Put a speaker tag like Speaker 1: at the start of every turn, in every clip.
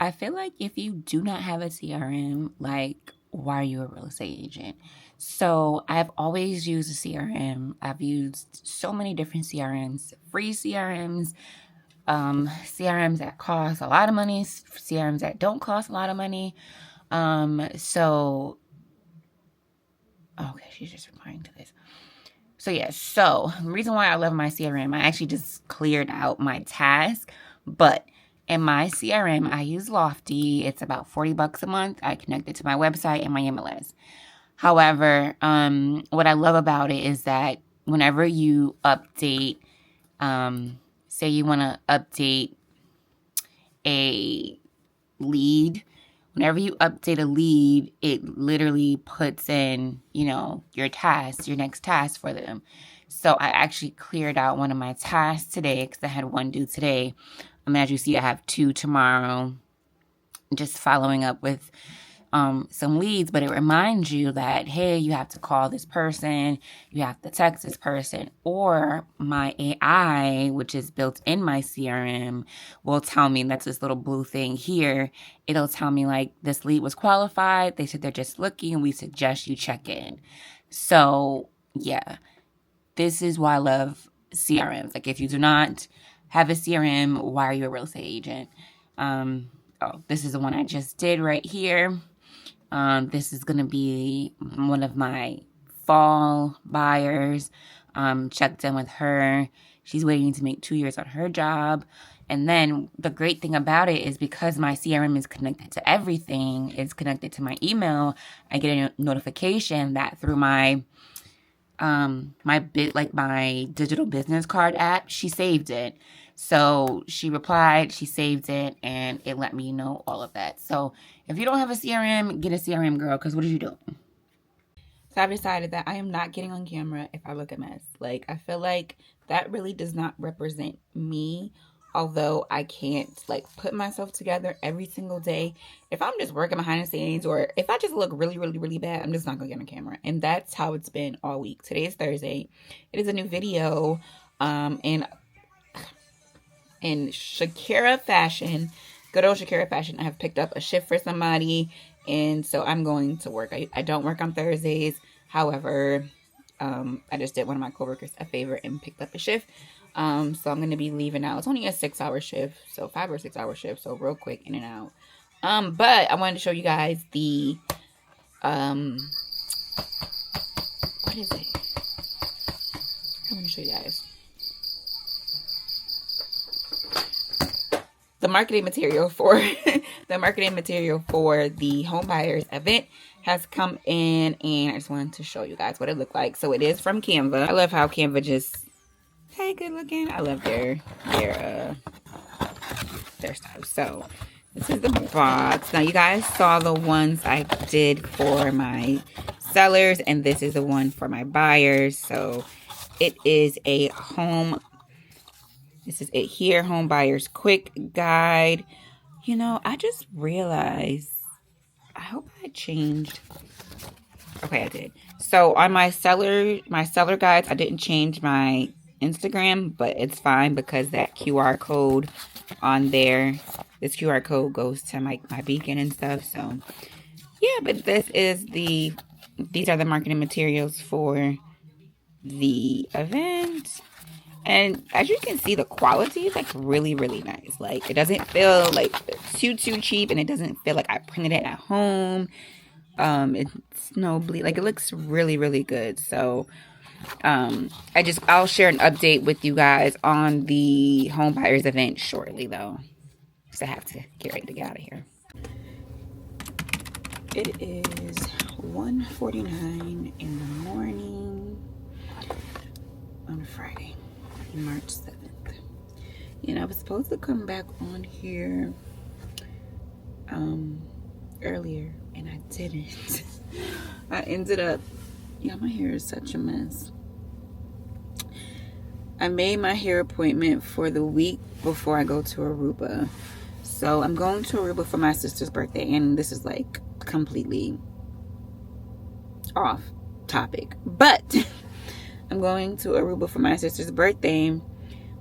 Speaker 1: I feel like if you do not have a CRM, like, why are you a real estate agent? So I've always used a CRM. I've used so many different CRMs, free CRMs, CRMs that cost a lot of money, CRMs that don't cost a lot of money. So, okay, she's just replying to this. So yeah, so the reason why I love my CRM, I actually just cleared out my task, but in my CRM, I use Lofty. It's about $40 a month. I connect it to my website and my MLS. However, what I love about it is that whenever you update, say you want to update a lead, whenever you update a lead, it literally puts in, your task, your next task for them. So I actually cleared out one of my tasks today because I had one due today. As you see, I have 2 tomorrow, just following up with some leads, but it reminds you that, hey, you have to call this person, you have to text this person, or my AI, which is built in my CRM, will tell me, that's this little blue thing here. It'll tell me like, this lead was qualified. They said they're just looking. We suggest you check in. So yeah, this is why I love CRMs. Like, if you do not have a CRM, why are you a real estate agent? This is the one I just did right here. This is going to be one of my fall buyers. Checked in with her. She's waiting to make 2 years on her job. And then the great thing about it is because my CRM is connected to everything, it's connected to my email, I get a notification that through my my digital business card app, she saved it. So she replied, she saved it, and it let me know all of that. So if you don't have a CRM, get a CRM, girl, because what did you do? So I've decided that I am not getting on camera if I look a mess. Like, I feel like that really does not represent me. Although I can't put myself together every single day. If I'm just working behind the scenes, or if I just look really, really, really bad, I'm just not gonna get on camera. And that's how it's been all week. Today is Thursday. It is a new video. In Shakira fashion, good old Shakira fashion, I have picked up a shift for somebody, and so I'm going to work. I don't work on Thursdays. However, I just did one of my coworkers a favor and picked up a shift. So I'm going to be leaving out. It's only a 6-hour shift, so 5 or 6 hour shift, so real quick in and out. But I wanted to show you guys the, what is it? I want to show you guys the marketing material for the home buyers event has come in, and I just wanted to show you guys what it looked like. So it is from Canva. I love how Canva just, hey, good looking. I love their stuff. So this is the box. Now you guys saw the ones I did for my sellers, and this is the one for my buyers. So it is a this is it here, home buyers quick guide. I just realized, I hope I changed. Okay, I did. So on my seller guides, I didn't change my Instagram, but it's fine because that QR code on there, this QR code goes to my beacon and stuff. So yeah, but these are the marketing materials for the event. And as you can see, the quality is really, really nice. It doesn't feel too cheap, and it doesn't feel like I printed it at home. It's no bleed. It looks really, really good. So I'll share an update with you guys on the home buyers event shortly, though, because I have to get ready to get out of here. It is 1:49 in the morning on Friday, March 7th. I was supposed to come back on here earlier, and I didn't. I ended up, my hair is such a mess. I made my hair appointment for the week before I go to Aruba. So I'm going to Aruba for my sister's birthday, and this is completely off topic, but I'm going to Aruba for my sister's birthday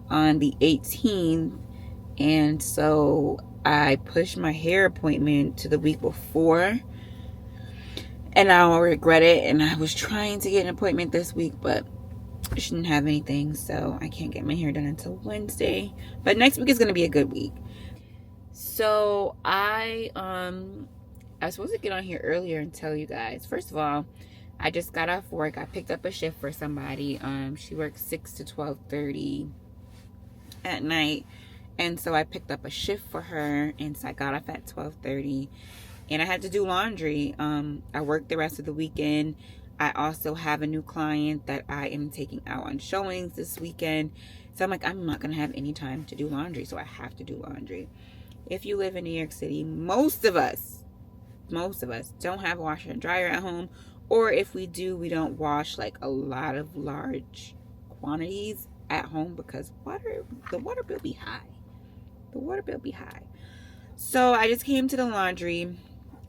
Speaker 1: on the 18th, and so I pushed my hair appointment to the week before, and I don't regret it. And I was trying to get an appointment this week, but I shouldn't have anything, so I can't get my hair done until Wednesday. But next week is going to be a good week. So I was supposed to get on here earlier and tell you guys. First of all, I just got off work. I picked up a shift for somebody. She works 6 to 12:30 at night, and so I picked up a shift for her, and so I got off at 12:30, and I had to do laundry. I worked the rest of the weekend. I also have a new client that I am taking out on showings this weekend, so I'm like, I'm not gonna have any time to do laundry, so I have to do laundry. If you live in New York City, most of us don't have a washer and dryer at home, or if we do, we don't wash like a lot of large quantities at home because the water bill be high. The water bill be high. So I just came to the laundry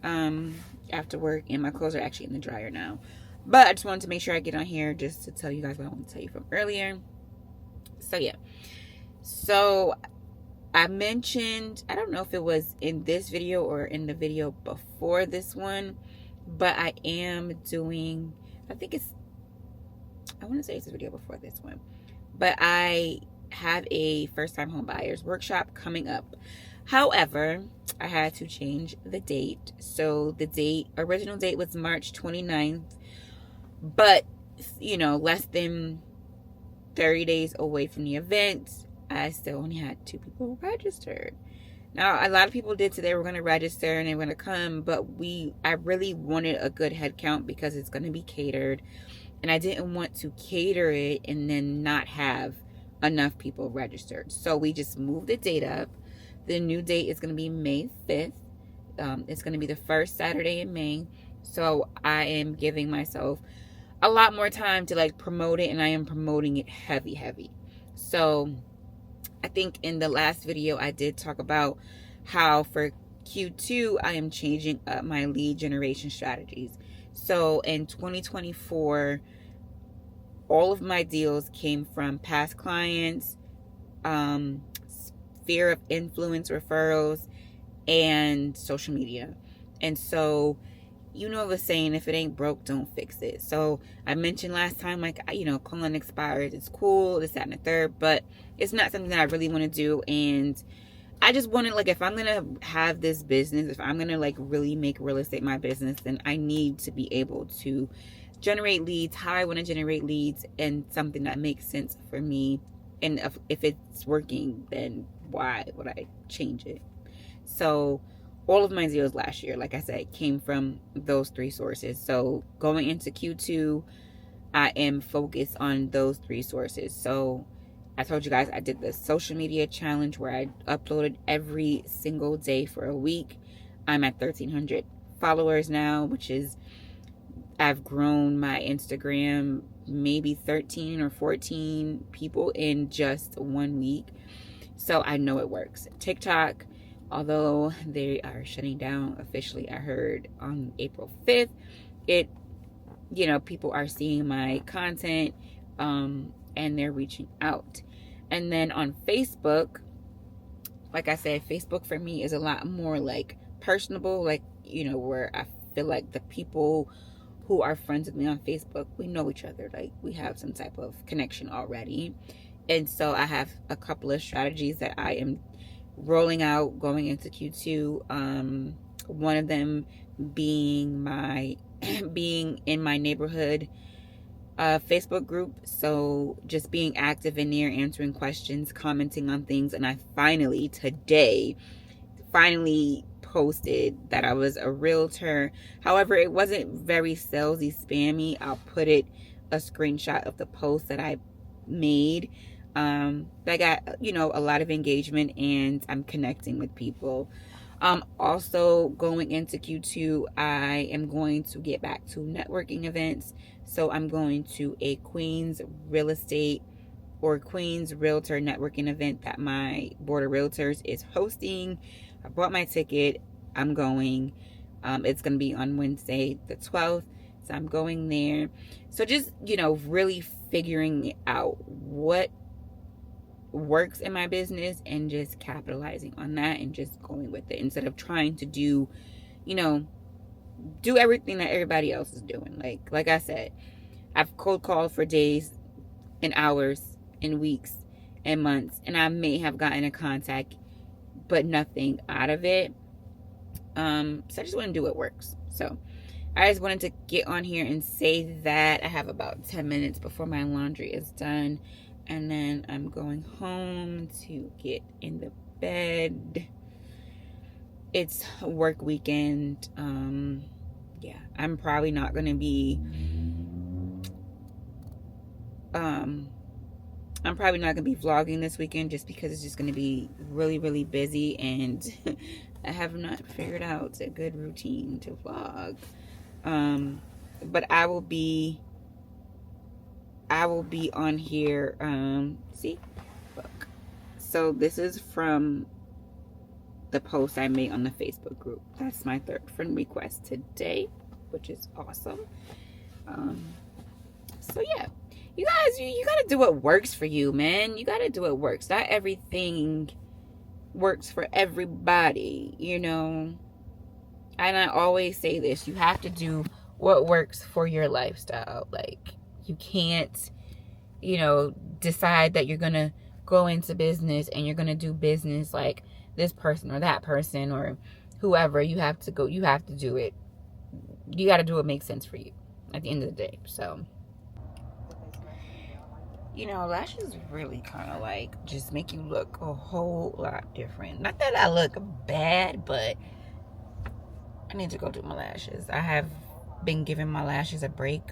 Speaker 1: after work, and my clothes are actually in the dryer now. But I just wanted to make sure I get on here just to tell you guys what I want to tell you from earlier. So yeah. So I mentioned, I don't know if it was in this video or in the video before this one, but I am doing, I want to say it's the video before this one, but I have a first-time home buyers workshop coming up. However, I had to change the date. So the original date was March 29th, but less than 30 days away from the event, I still only had 2 people registered. Now, a lot of people did say they were going to register and they were going to come, but I really wanted a good head count because it's going to be catered, and I didn't want to cater it and then not have enough people registered. So we just moved the date up. The new date is going to be May 5th. It's going to be the first Saturday in May. So I am giving myself a lot more time to promote it, and I am promoting it heavy. So I think in the last video I did talk about how for Q2 I am changing up my lead generation strategies. So in 2024, all of my deals came from past clients, sphere of influence referrals, and social media. And so the saying, if it ain't broke, don't fix it. So I mentioned last time, calling expires, it's cool, this, that, and the third, but it's not something that I really want to do. And I just wanted, if I'm going to have this business, if I'm going to really make real estate my business, then I need to be able to generate leads how I want to generate leads, and something that makes sense for me. And if it's working, then why would I change it? So all of my deals last year, like I said, came from those 3 sources. So going into Q2, I am focused on those 3 sources. So I told you guys I did the social media challenge where I uploaded every single day for a week. I'm at 1,300 followers now, which is, I've grown my Instagram maybe 13 or 14 people in just 1 week. So I know it works. TikTok, although they are shutting down officially, I heard on April 5th, people are seeing my content, and they're reaching out. And then on Facebook, like I said, Facebook for me is a lot more personable, where I feel like the people who are friends with me on Facebook, we know each other, we have some type of connection already. And so I have a couple of strategies that I am rolling out going into Q2. One of them being being in my neighborhood Facebook group. So just being active in there, answering questions, commenting on things. And I today posted that I was a realtor. However, it wasn't very salesy, spammy. I'll put a screenshot of the post that I made. I got, a lot of engagement, and I'm connecting with people. Also going into Q2, I am going to get back to networking events. So I'm going to a Queens real estate or Queens Realtor networking event that my board of realtors is hosting. I bought my ticket. I'm going. It's going to be on Wednesday the 12th. So I'm going there. So just, really figuring out what works in my business and just capitalizing on that and just going with it instead of trying to do, you know, do everything that everybody else is doing. Like I said, I've cold called for days and hours and weeks and months, and I may have gotten a contact, but nothing out of it. So I just want to do what works. So I just wanted to get on here and say that I have about 10 minutes before my laundry is done, and then I'm going home to get in the bed. It's a work weekend. Yeah, I'm probably not going to be vlogging this weekend just because it's just going to be really, really busy, and I have not figured out a good routine to vlog. But I will be on here. See, look. So this is from the post I made on the Facebook group. That's my third friend request today, which is awesome. So yeah, you guys, you gotta do what works for you, man. You gotta do what works. Not everything works for everybody, you know. And I always say this, you have to do what works for your lifestyle. Like, you can't, you know, decide that you're gonna go into business and you're gonna do business like this person or that person or whoever. You have to do it. You got to do what makes sense for you at the end of the day. So, you know, lashes really kind of like just make you look a whole lot different. Not that I look bad, but I need to go do my lashes. I have been giving my lashes a break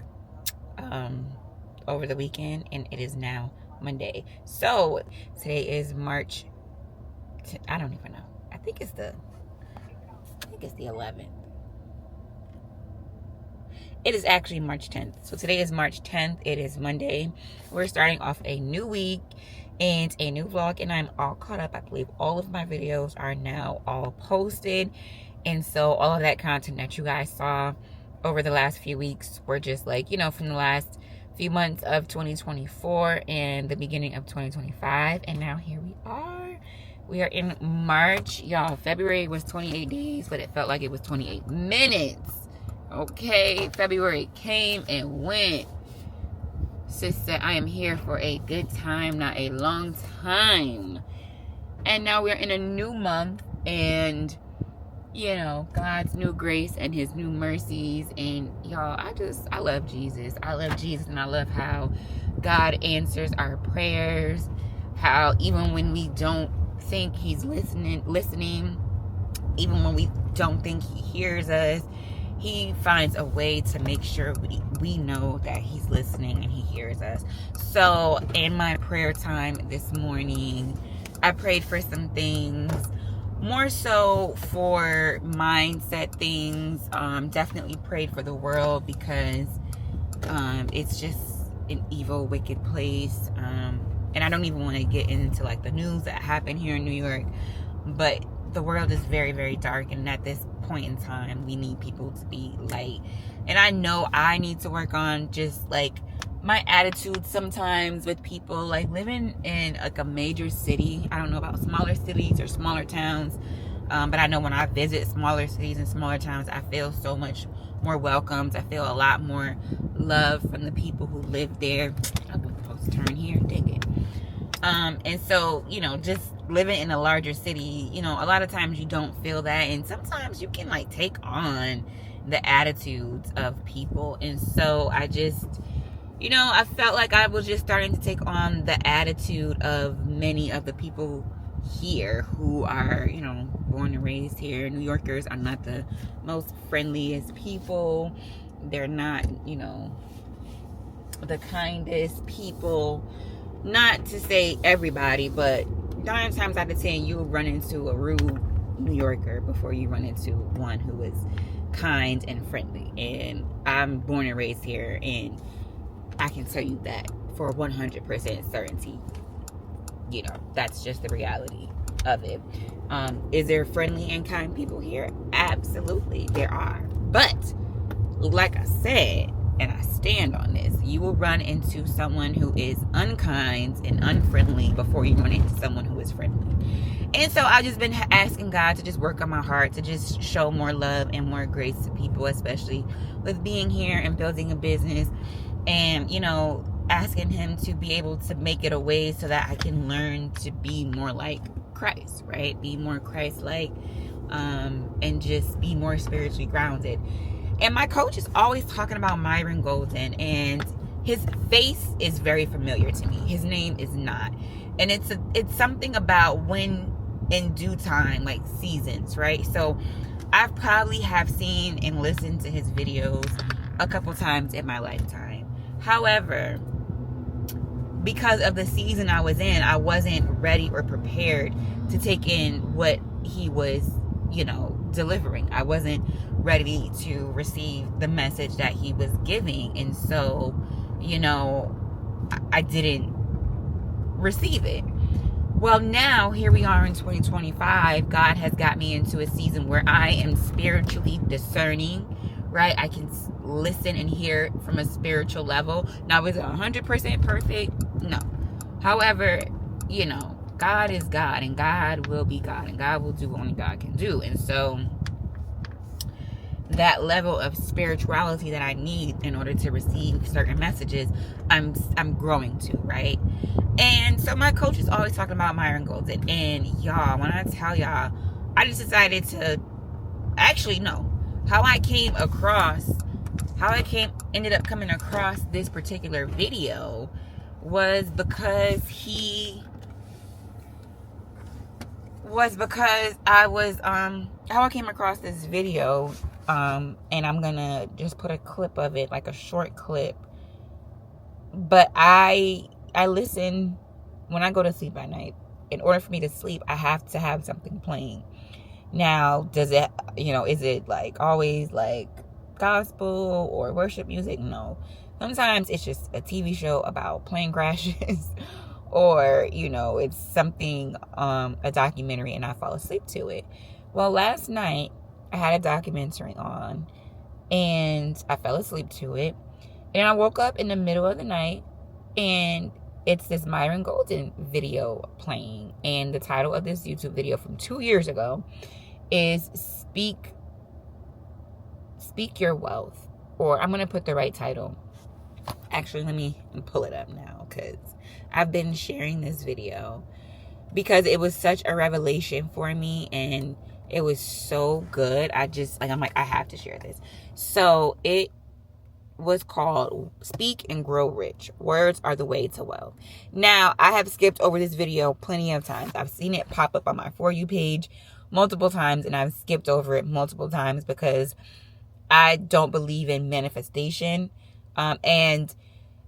Speaker 1: over the weekend, and it is now Monday. So today is March. I don't even know. I think it's the 11th. It is actually March 10th. So today is March 10th. It is Monday. We're starting off a new week and a new vlog, and I'm all caught up. I believe all of my videos are now all posted. And so all of that content that you guys saw over the last few weeks were just like, you know, from the last few months of 2024 and the beginning of 2025. And now here we are. We are in March. Y'all, February was 28 days, but it felt like it was 28 minutes. Okay, February came and went. Sis said, I am here for a good time, not a long time. And now we're in a new month, and you know, God's new grace and his new mercies. And y'all, I love Jesus. I love Jesus, and I love how God answers our prayers. How even when we don't think he's listening, even when we don't think he hears us, he finds a way to make sure we know that he's listening and he hears us. So in my prayer time this morning, I prayed for some things, more so for mindset things. Definitely prayed for the world, because it's just an evil, wicked place. And I don't even want to get into like the news that happened here in New York, but the world is very, very dark, and at this point in time we need people to be light. And I know I need to work on just like my attitude sometimes with people. Like, living in like a major city, I don't know about smaller cities or smaller towns, but I know when I visit smaller cities and smaller towns, I feel so much more welcomed. I feel a lot more love from the people who live there. I'm supposed to turn here, dang it. And so, you know, just living in a larger city, you know, a lot of times you don't feel that, and sometimes you can like take on the attitudes of people. And so I just, you know, I felt like I was just starting to take on the attitude of many of the people here who are, you know, born and raised here. New Yorkers are not the most friendliest people. They're not, you know, the kindest people. Not to say everybody, but 9 times out of 10 you'll run into a rude New Yorker before you run into one who is kind and friendly. And I'm born and raised here, and I can tell you that for 100% certainty. You know, that's just the reality of it. Is there friendly and kind people here? Absolutely, there are. But like I said, and I stand on this, you will run into someone who is unkind and unfriendly before you run into someone who is friendly. And so I've just been asking God to just work on my heart, to just show more love and more grace to people, especially with being here and building a business. And, you know, asking him to be able to make it a way so that I can learn to be more like Christ, right? Be more Christ-like, and just be more spiritually grounded. And my coach is always talking about Myron Golden, and his face is very familiar to me. His name is not. And it's something about when in due time, like seasons, right? So I've probably have seen and listened to his videos a couple times in my lifetime. However, because of the season I was in, I wasn't ready or prepared to take in what he was, you know, delivering. I wasn't ready to receive the message that he was giving. And so, you know, I didn't receive it. Well, now here we are in 2025. God has got me into a season where I am spiritually discerning, right? I can listen and hear from a spiritual level. Now, is it 100% perfect? No. However, you know, God is God, and God will be God, and God will do what only God can do. And so that level of spirituality that I need in order to receive certain messages, I'm growing to, right? And so my coach is always talking about Myron Golden. And y'all, when I tell y'all, I just decided to actually know how I ended up coming across this particular video was because how I came across this video, and I'm gonna just put a clip of it, like a short clip. But I listen when I go to sleep at night. In order for me to sleep, I have to have something playing. Now, does it, you know, is it like always like gospel or worship music? No. Sometimes it's just a TV show about plane crashes or, you know, it's something, a documentary, and I fall asleep to it. Well, last night I had a documentary on and I fell asleep to it. And I woke up in the middle of the night and it's this Myron Golden video playing. And the title of this YouTube video from 2 years ago is Speak Your Wealth. Or I'm going to put the right title. Actually, let me pull it up now because I've been sharing this video because it was such a revelation for me and it was so good. I'm like, I have to share this. So it was called Speak and Grow Rich. Words are the way to wealth. Now, I have skipped over this video plenty of times. I've seen it pop up on my For You page multiple times, and I've skipped over it multiple times because I don't believe in manifestation. And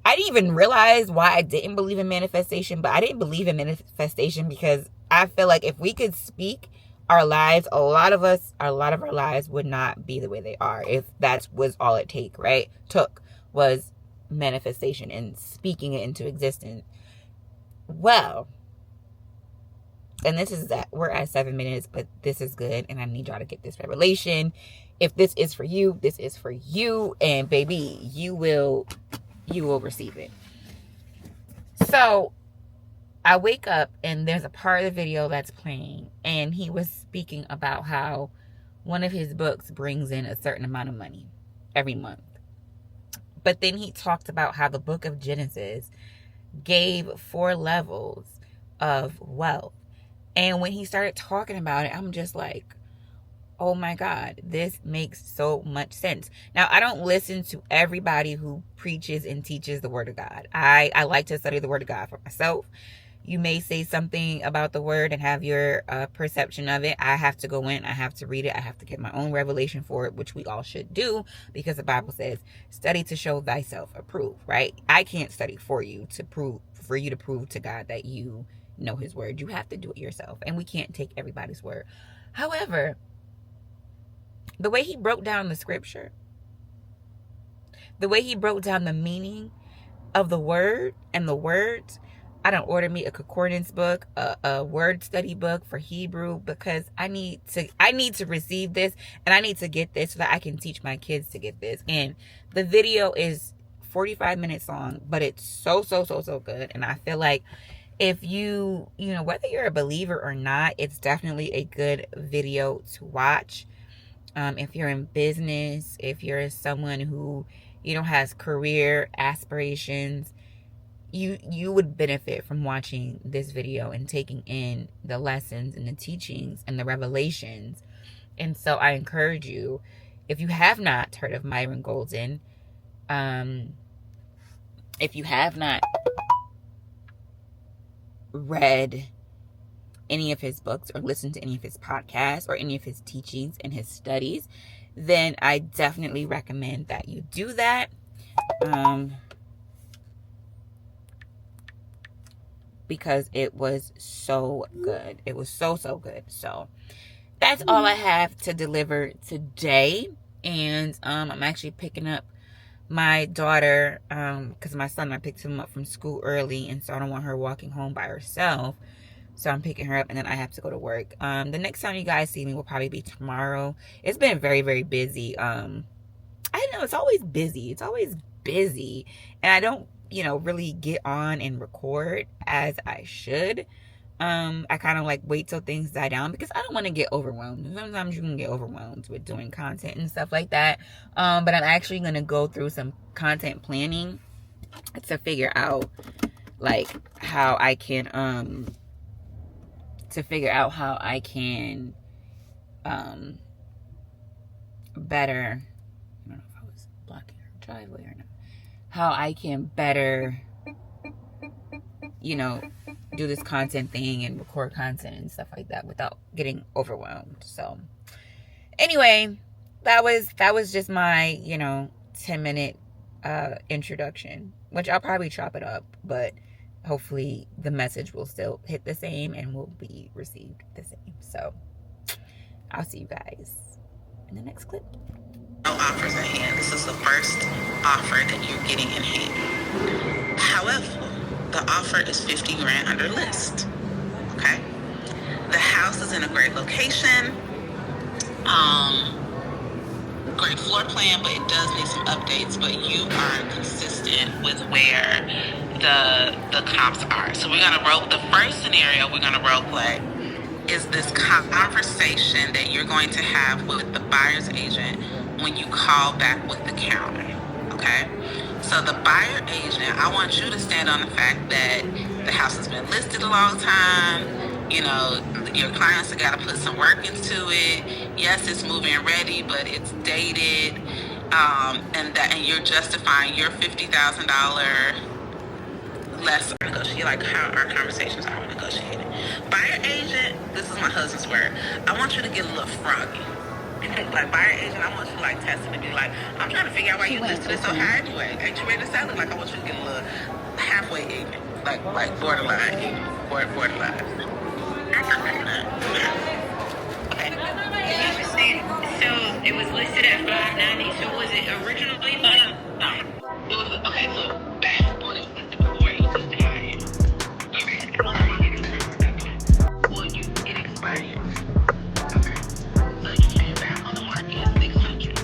Speaker 1: I didn't even realize why I didn't believe in manifestation, but I didn't believe in manifestation because I feel like if we could speak our lives, a lot of our lives would not be the way they are if that was all it took was manifestation and speaking it into existence. Well, and this is that we're at 7 minutes, but this is good, and I need y'all to get this revelation. If this is for you, this is for you, and baby, you will receive it. So I wake up and there's a part of the video that's playing, and he was speaking about how one of his books brings in a certain amount of money every month. But then he talked about how the book of Genesis gave 4 levels of wealth. And when he started talking about it, I'm just like, oh my God, this makes so much sense. Now, I don't listen to everybody who preaches and teaches the word of God. I like to study the word of God for myself. You may say something about the word and have your perception of it. I have to go in, I have to read it, I have to get my own revelation for it, which we all should do because the Bible says, study to show thyself approved, right? I can't study for you to prove to God that you know his word. You have to do it yourself, and we can't take everybody's word. However, the way he broke down the scripture, the way he broke down the meaning of the word and the words, I done ordered me a concordance book, a word study book for Hebrew, because I need to receive this, and I need to get this so that I can teach my kids to get this. And the video is 45 minutes long, but it's so good. And I feel like if you know, whether you're a believer or not, it's definitely a good video to watch. If you're in business, if you're someone who, you know, has career aspirations, you would benefit from watching this video and taking in the lessons and the teachings and the revelations. And so I encourage you, if you have not heard of Myron Golden, if you have not read any of his books or listened to any of his podcasts or any of his teachings and his studies, then I definitely recommend that you do that. Because it was so good. It was so good. So that's all I have to deliver today. And I'm actually picking up my daughter, because my son, I picked him up from school early, and so I don't want her walking home by herself. So I'm picking her up, and then I have to go to work. The next time you guys see me will probably be tomorrow. It's been very busy. I know it's always busy. It's always busy. And I don't, you know, really get on and record as I should. I kind of like wait till things die down because I don't want to get overwhelmed. Sometimes you can get overwhelmed with doing content and stuff like that. But I'm actually going to go through some content planning to figure out like how I can, better, I don't know if I was blocking her driveway or not, how I can better, you know, do this content thing and record content and stuff like that without getting overwhelmed. So anyway, that was just my, you know, 10-minute introduction, which I'll probably chop it up, but hopefully the message will still hit the same and will be received the same. So I'll see you guys in the next clip.
Speaker 2: No offers at hand. This is the first offer that you're getting in hand. However, the offer is 50 grand under list. Okay? The house is in a great location. Great floor plan, but it does need some updates. But you are consistent with where the comps are. So we're gonna roll the first scenario. We're gonna role play is this conversation that you're going to have with the buyer's agent when you call back with the counter. Okay? So the buyer agent, I want you to stand on the fact that the house has been listed a long time. You know, your clients have got to put some work into it. Yes, it's moving ready, but it's dated. And you're justifying your $50,000 less negotiate, like how our conversations are negotiated. Buyer agent, this is my husband's word. I want you to get a little froggy. Like buyer agent, I want you to like test it and be like, I'm trying to figure out why you listed it so high anyway. Ain't you ready to sell it? Like I want you to get a little halfway ignorant, like borderline ignorant, borderline. Okay. So it was listed at 590. So was it originally 5? No. It was okay. So back when it was before you just hired. Well, it expired. Okay. So you came back on the market at 600.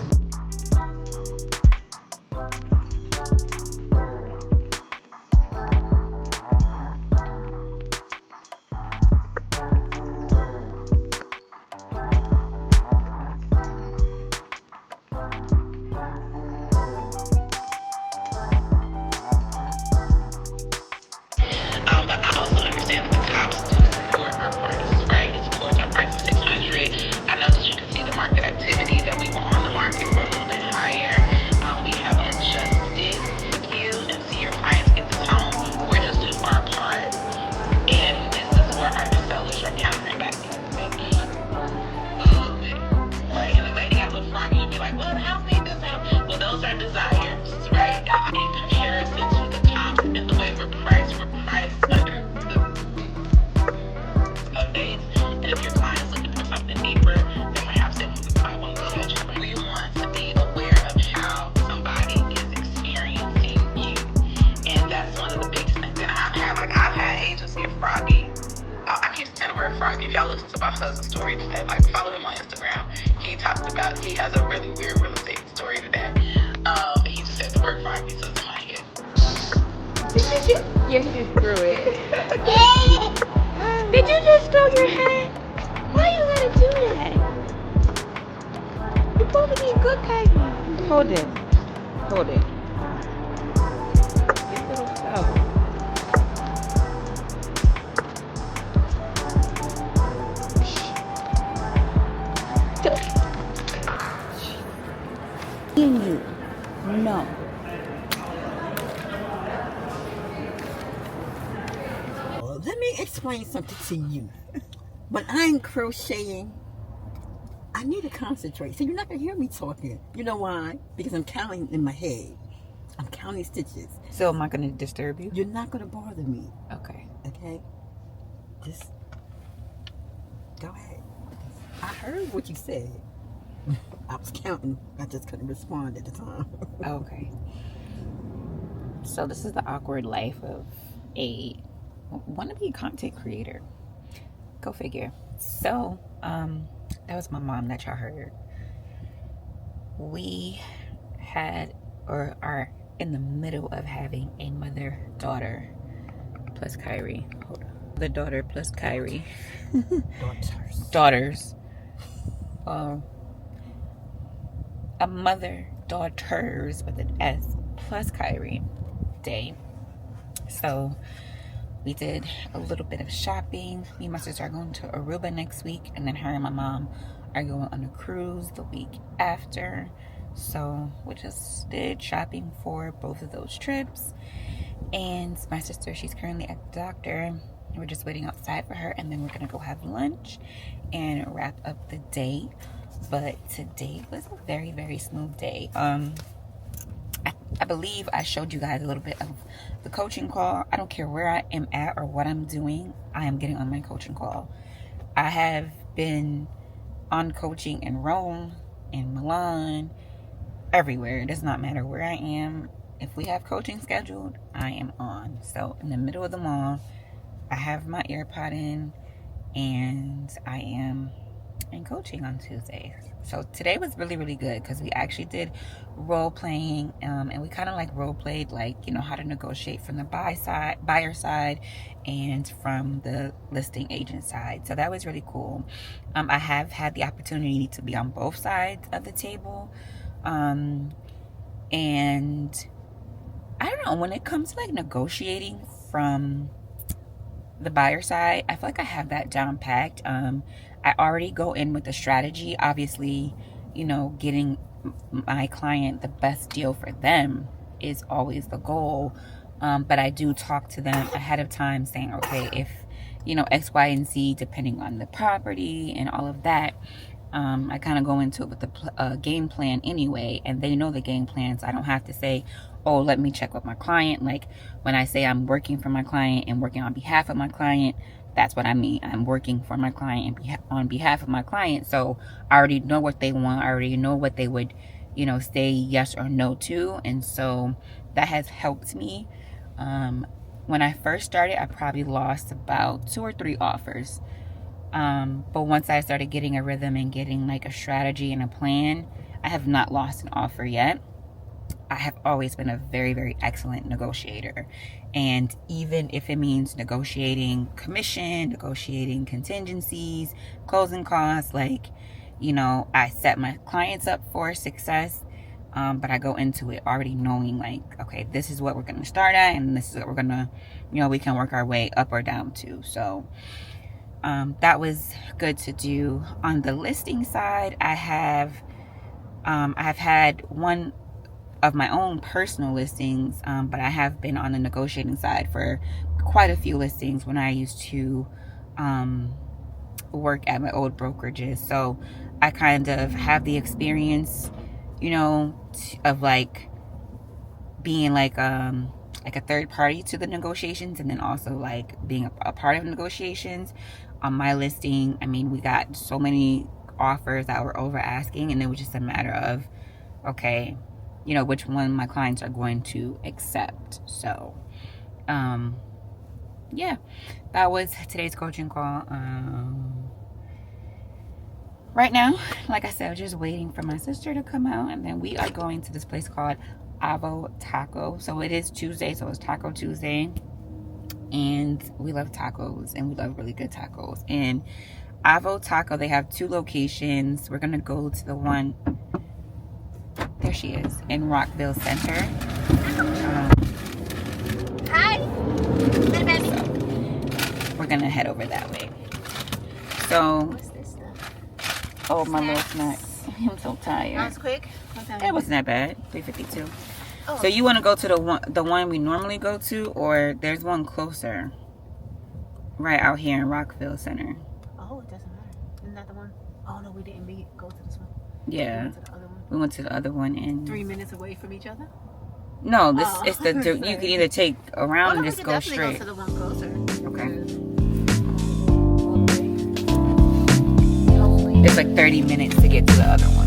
Speaker 2: about. He has a really weird real estate story today. He just had to work Friday, so it's in my head.
Speaker 1: Yeah, he just threw it. Did you just throw your hat? Why you gotta do that? You're supposed to be good, Kylie. Hold it. Hold it. Your little self. You. No.
Speaker 3: Well, let me explain something to you. When I'm crocheting, I need to concentrate. So you're not going to hear me talking. You know why? Because I'm counting in my head. I'm counting stitches.
Speaker 1: So am I going to disturb you?
Speaker 3: You're not going to bother me.
Speaker 1: Okay.
Speaker 3: Okay? Just go ahead. I heard what you said. I was counting. I just couldn't respond at the time.
Speaker 1: Okay. So this is the awkward life of a wannabe content creator. Go figure. So, that was my mom that y'all heard. We had or are in the middle of having a mother-daughter plus Kyrie. Hold on. The daughter plus Kyrie. Daughters. A mother-daughters with an S plus Kyrie day. So we did a little bit of shopping. Me and my sister are going to Aruba next week, and then her and my mom are going on a cruise the week after. So we just did shopping for both of those trips. And my sister, she's currently at the doctor. We're just waiting outside for her, and then we're gonna go have lunch and wrap up the day. But today was a very, very smooth day. I believe I showed you guys a little bit of the coaching call. I don't care where I am at or what I'm doing, I am getting on my coaching call. I have been on coaching in Rome, in Milan, everywhere. It does not matter where I am. If we have coaching scheduled, I am on. So in the middle of the mall, I have my AirPod in, and I am in coaching on Tuesdays. So today was really, really good because we actually did role playing, and we kind of like role played, like, you know, how to negotiate from the buyer side and from the listing agent side. So that was really cool. I have had the opportunity to be on both sides of the table, and I don't know, when it comes to like negotiating from the buyer side, I feel like I have that down packed. I already go in with a strategy. Obviously, you know, getting my client the best deal for them is always the goal. But I do talk to them ahead of time saying, okay, if, you know, X, Y, and Z, depending on the property and all of that, I kind of go into it with the game plan anyway, and they know the game plan, so I don't have to say, oh, let me check with my client. Like when I say I'm working for my client and working on behalf of my client, that's what I mean. I'm working for my client and on behalf of my client. So I already know what they want. I already know what they would, you know, say yes or no to. And so that has helped me. When I first started, I probably lost about 2 or 3 offers. But once I started getting a rhythm and getting like a strategy and a plan, I have not lost an offer yet. I have always been a very, very excellent negotiator. And even if it means negotiating commission, negotiating contingencies, closing costs, like, you know, I set my clients up for success. But I go into it already knowing, like, okay, this is what we're going to start at, and this is what we're going to, you know, we can work our way up or down to. So that was good to do. On the listing side, I have had one of my own personal listings, but I have been on the negotiating side for quite a few listings when I used to work at my old brokerages. So I kind of have the experience, you know, of like being like a third party to the negotiations, and then also like being a part of negotiations. On my listing, I mean, we got so many offers that were over asking, and it was just a matter of, okay, you know, which one my clients are going to accept. So, yeah, that was today's coaching call. right now, like I said, I'm just waiting for my sister to come out, and then we are going to this place called Avo Taco. So it is Tuesday, so it's Taco Tuesday, and we love tacos, and we love really good tacos. And Avo Taco, they have 2 locations. We're gonna go to the one, there she is, in Rockville Center.
Speaker 2: Hi, little baby.
Speaker 1: So we're gonna head over that way. So,
Speaker 2: What's this stuff?
Speaker 1: oh, my little snacks. I'm so tired.
Speaker 2: That was quick.
Speaker 1: It wasn't that bad. 352.
Speaker 2: Oh.
Speaker 1: So you want to go to the one we normally go to, or there's one closer, right out here in Rockville Center.
Speaker 2: Oh, it doesn't matter. Isn't that the one? Oh no, we didn't go to this one.
Speaker 1: Yeah, we went to the other one and
Speaker 2: 3 minutes away from each other.
Speaker 1: no, this it's the you can either take around and just go straight.
Speaker 2: Go to the one closer.
Speaker 1: Okay. It's like 30 minutes to get to the other one.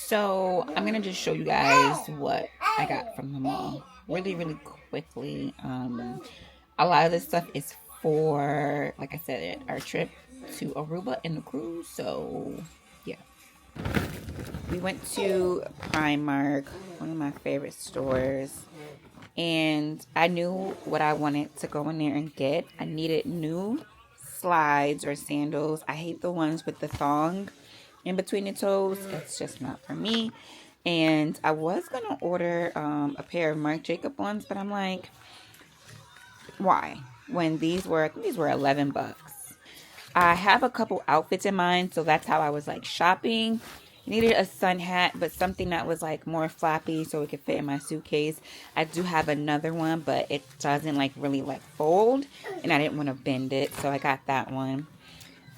Speaker 1: So I'm gonna just show you guys what I got from the mall really quickly. A lot of this stuff is for, like I said, our trip to Aruba and the cruise. So yeah, we went to Primark, one of my favorite stores, and I knew what I wanted to go in there and get. I needed new slides or sandals. I hate the ones with the thong in between the toes. It's just not for me. And I was gonna order a pair of Marc Jacob ones, but I'm like, why? When these were, I think these were 11 bucks. I have a couple outfits in mind, so that's how I was like shopping. I needed a sun hat, but something that was like more flappy so it could fit in my suitcase. I do have another one, but it doesn't like really like fold, and I didn't want to bend it, so I got that one.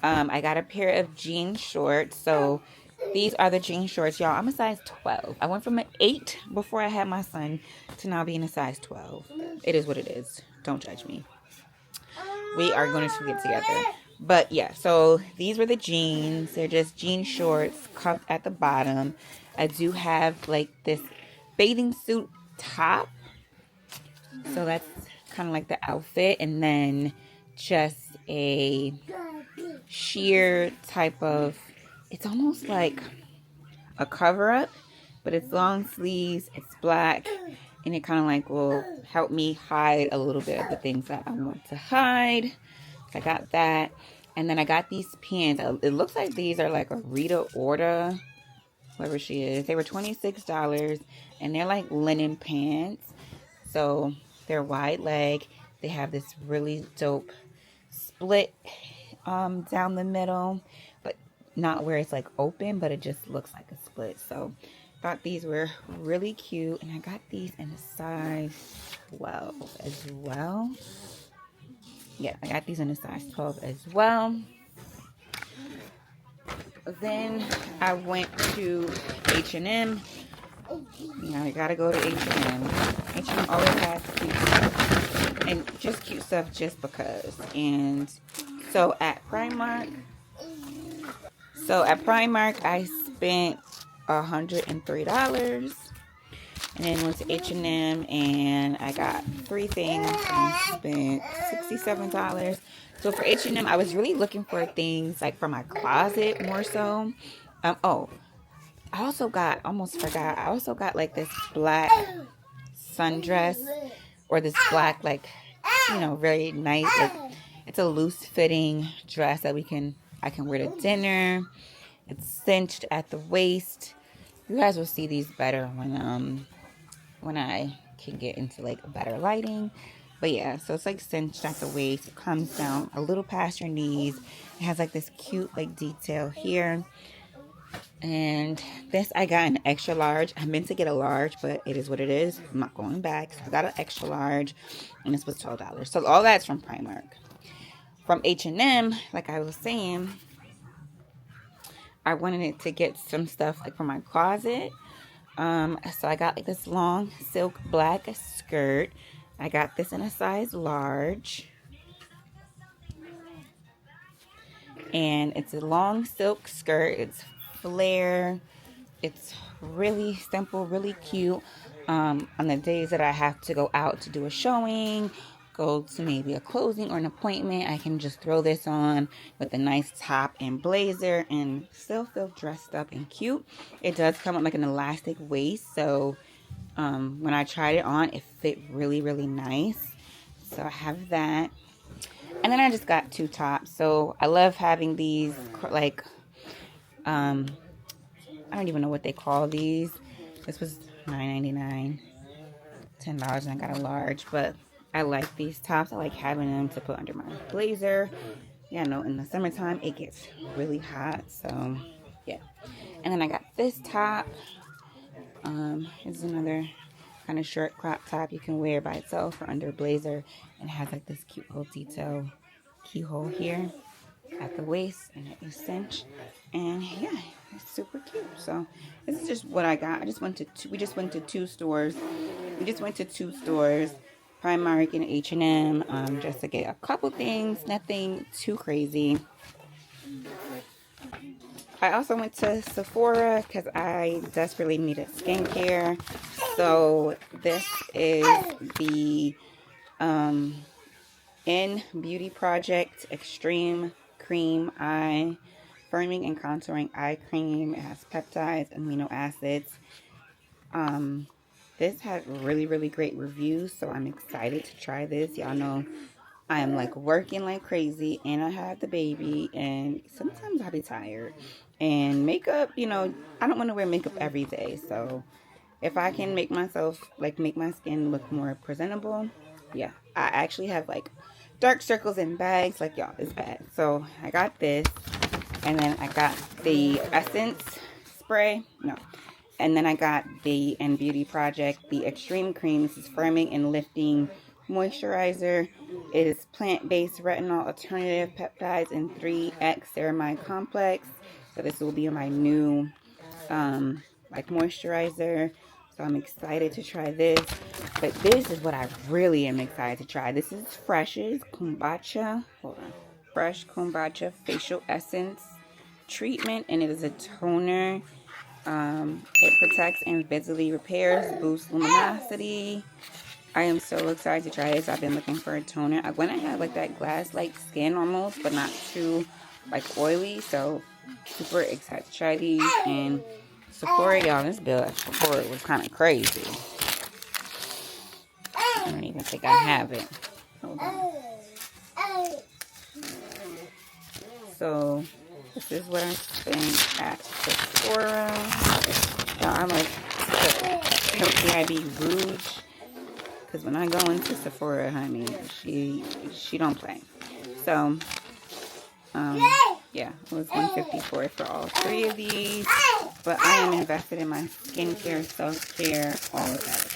Speaker 1: I got a pair of jean shorts. So these are the jean shorts, y'all. I'm a size 12. I went from an 8 before I had my son to now being a size 12. It is what it is. Don't judge me. We are going to get together. But yeah, so these were the jeans. They're just jean shorts, cuffed at the bottom. I do have like this bathing suit top. So that's kind of like the outfit. And then just a sheer type of, it's almost like a cover up, but it's long sleeves, it's black, and it kind of like will help me hide a little bit of the things that I want to hide. So I got that. And then I got these pants. It looks like these are like a Rita Ora, whoever she is. They were $26, and they're like linen pants. So they're wide leg. They have this really dope split down the middle, but not where it's like open, but it just looks like a split. So thought these were really cute, and I got these in a size 12 as well. Yeah, I got these in a size 12 as well. Then I went to H&M. You know, you gotta go to H&M. H&M always has cute stuff, and just cute stuff just because. And so at Primark, I spent $103, and then went to H&M and I got 3 things and spent $67. So for H&M, I was really looking for things like for my closet more so. Oh, I also got, almost forgot, I also got like this black sundress, or this black, like, you know, very nice, like, it's a loose fitting dress that I can wear to dinner. It's cinched at the waist. You guys will see these better when I can get into like better lighting. But yeah, so it's like cinched at the waist. It comes down a little past your knees. It has like this cute like detail here. And this I got an extra large. I meant to get a large, but it is what it is. I'm not going back. So I got an extra large, and this was $12. So all that's from Primark. From H&M, like I was saying, I wanted to get some stuff like for my closet. So I got like this long silk black skirt. I got this in a size large. And it's a long silk skirt. It's flare. It's really simple, really cute. On the days that I have to go out to do a showing, go to maybe a closing or an appointment, I can just throw this on with a nice top and blazer and still feel dressed up and cute. It does come with like an elastic waist, so when I tried it on, it fit really, really nice. So I have that. And then I just got 2 tops. So I love having these, like, I don't even know what they call these. This was $9.99, $10, and I got a large. But I like these tops. I like having them to put under my blazer. Yeah, no, in the summertime, it gets really hot. So, yeah. And then I got this top. It's another kind of short crop top you can wear by itself or under a blazer. And it has like this cute little detail keyhole here at the waist, and it is cinch. And yeah, it's super cute. So this is just what I got. We just went to 2 stores. Primark and H&M, just to get a couple things, nothing too crazy. I also went to Sephora because I desperately needed skincare. So this is the N Beauty Project Extreme Cream Eye Firming and Contouring Eye Cream. It has peptides, amino acids. This had really, really great reviews, so I'm excited to try this. Y'all know I am like working like crazy, and I have the baby, and sometimes I'll be tired. And makeup, you know, I don't want to wear makeup every day, so if I can make myself, like, make my skin look more presentable, yeah. I actually have like dark circles in bags, like, y'all, it's bad. So I got this, and then I got the essence spray, and then I got the N Beauty Project, the Extreme Cream. This is firming and lifting moisturizer. It is plant-based retinol alternative peptides and 3x ceramide complex. So this will be my new like moisturizer. So I'm excited to try this. But this is what I really am excited to try. This is Fresh's Kombucha. Hold on. Fresh Kombucha Facial Essence Treatment. And it is a toner. It protects and visibly repairs, boosts luminosity. I am so excited to try this. I've been looking for a toner. I went and had like that glass-like skin almost, but not too like oily. So super excited to try these. And Sephora, y'all, this bill at Sephora was kind of crazy. I don't even think I have it. Hold on. So this is what I spent at Sephora. Y'all, I'm like healthy IB Rouge. Because when I go into Sephora, honey, she don't play. So, Yeah, it was $154 for all three of these. But I am invested in my skincare, self-care, all of that.